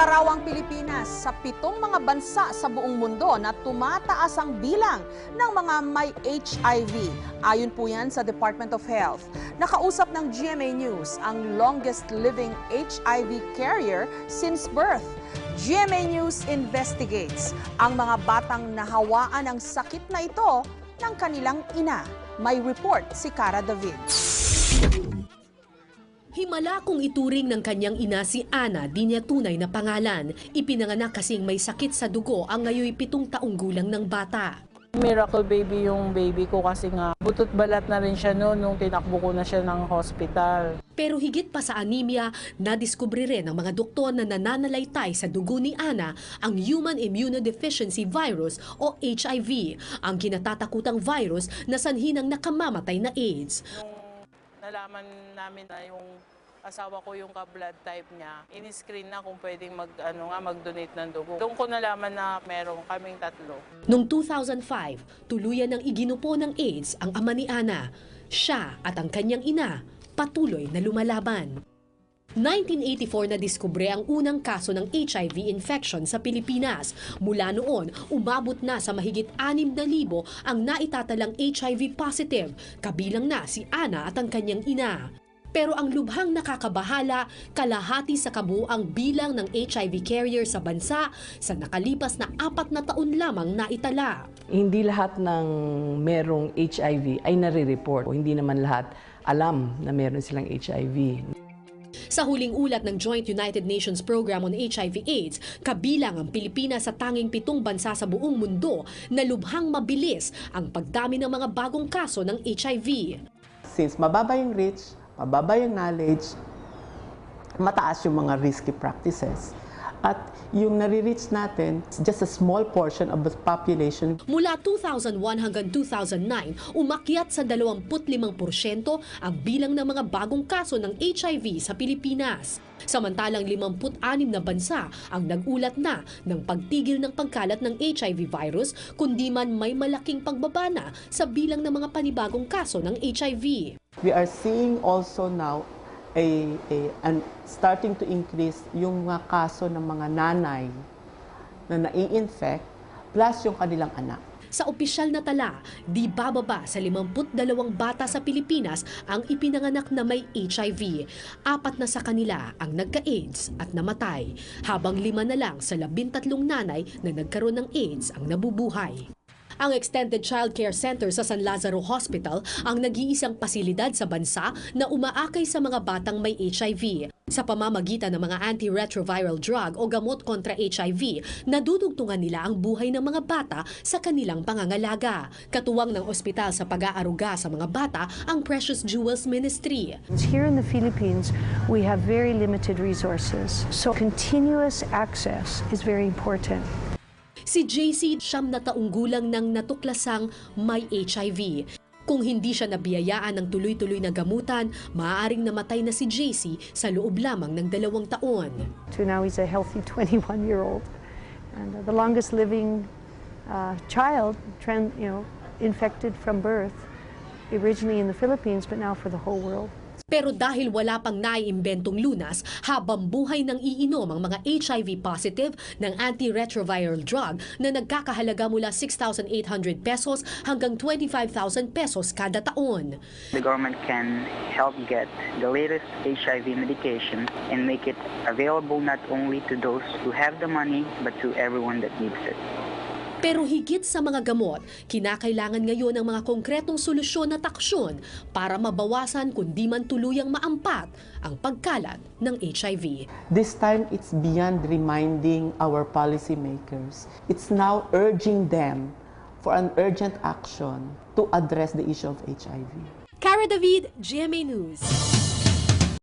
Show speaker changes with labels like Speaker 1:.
Speaker 1: Isa raw ang Pilipinas sa 7 mga bansa sa buong mundo na tumataas ang bilang ng mga may HIV. Ayon po yan sa Department of Health. Nakausap ng GMA News ang longest living HIV carrier since birth. GMA News investigates ang mga batang nahawaan ng sakit na ito ng kanilang ina. May report si Cara David.
Speaker 2: Himala kung ituring ng kanyang ina si Ana, di niya tunay na pangalan. Ipinanganak kasing may sakit sa dugo ang ngayon 7 taong gulang ng bata.
Speaker 3: Miracle baby yung baby ko kasi nga butot balat na rin siya noon nung tinakbo ko na siya ng hospital.
Speaker 2: Pero higit pa sa anemia, nadiskubre rin ng mga doktor na nananalaytay sa dugo ni Ana ang Human Immunodeficiency Virus o HIV, ang kinatatakutang virus na sanhi ng nakamamatay na AIDS.
Speaker 3: Nalaman namin na yung asawa ko yung ka-blood type niya, in-screen na kung pwedeng mag-donate ng dugo. Doon ko nalaman na meron kaming 3.
Speaker 2: Noong 2005, tuluyan ng iginupo ng AIDS ang ama ni Ana. Siya at ang kanyang ina patuloy na lumalaban. 1984 na diskubre ang unang kaso ng HIV infection sa Pilipinas. Mula noon, umabot na sa mahigit 6,000 ang naitatalang HIV positive, kabilang na si Ana at ang kanyang ina. Pero ang lubhang nakakabahala, kalahati sa kabuuang bilang ng HIV carrier sa bansa sa nakalipas na 4 na taon lamang naitala.
Speaker 4: Hindi lahat ng merong HIV ay nare-report. Hindi naman lahat alam na meron silang HIV.
Speaker 2: Sa huling ulat ng Joint United Nations Program on HIV/AIDS, kabilang ang Pilipinas sa tanging 7 bansa sa buong mundo na lubhang mabilis ang pagdami ng mga bagong kaso ng HIV.
Speaker 5: Since mababa yung reach, mababa yung knowledge, mataas yung mga risky practices. At yung nare-reach natin, just a small portion of the population.
Speaker 2: Mula 2001 hanggang 2009, umakyat sa 25% ang bilang ng mga bagong kaso ng HIV sa Pilipinas. Samantalang 56 na bansa ang nagulat na ng pagtigil ng pagkalat ng HIV virus, kundi man may malaking pagbaba na sa bilang ng mga panibagong kaso ng HIV.
Speaker 5: We are seeing also now starting to increase yung mga kaso ng mga nanay na nai-infect plus yung kanilang anak.
Speaker 2: Sa opisyal na tala, di bababa sa 52 bata sa Pilipinas ang ipinanganak na may HIV. 4 na sa kanila ang nagka-AIDS at namatay, habang 5 na lang sa 13 nanay na nagkaroon ng AIDS ang nabubuhay. Ang Extended Child Care Center sa San Lazaro Hospital ang nag-iisang pasilidad sa bansa na umaakay sa mga batang may HIV. Sa pamamagitan ng mga antiretroviral drug o gamot kontra HIV, nadudugtungan nila ang buhay ng mga bata sa kanilang pangangalaga. Katuwang ng ospital sa pag-aaruga sa mga bata ang Precious Jewels Ministry.
Speaker 6: Here in the Philippines, we have very limited resources, so continuous access is very important.
Speaker 2: Si JC, 9 na taong gulang nang natuklasang may HIV. Kung hindi siya nabiyayaan ng tuloy-tuloy na gamutan, maaaring namatay na si JC sa loob lamang ng 2 taon.
Speaker 6: So now he's a healthy 21-year-old. And the longest living child, infected from birth, originally in the Philippines, but now for the whole world.
Speaker 2: Pero dahil wala pang naiimbentong lunas, habang buhay nang iinom ang mga HIV positive ng antiretroviral drug na nagkakahalaga mula 6,800 pesos hanggang 25,000 pesos kada taon.
Speaker 7: The government can help get the latest HIV medication and make it available not only to those who have the money but to everyone that needs it.
Speaker 2: Pero higit sa mga gamot, kinakailangan ngayon ng mga konkretong solusyon at aksyon para mabawasan kundi man tuluyang maampat ang pagkalat ng HIV.
Speaker 5: This time, it's beyond reminding our policymakers. It's now urging them for an urgent action to address the issue of HIV.
Speaker 2: Cara David, GMA News.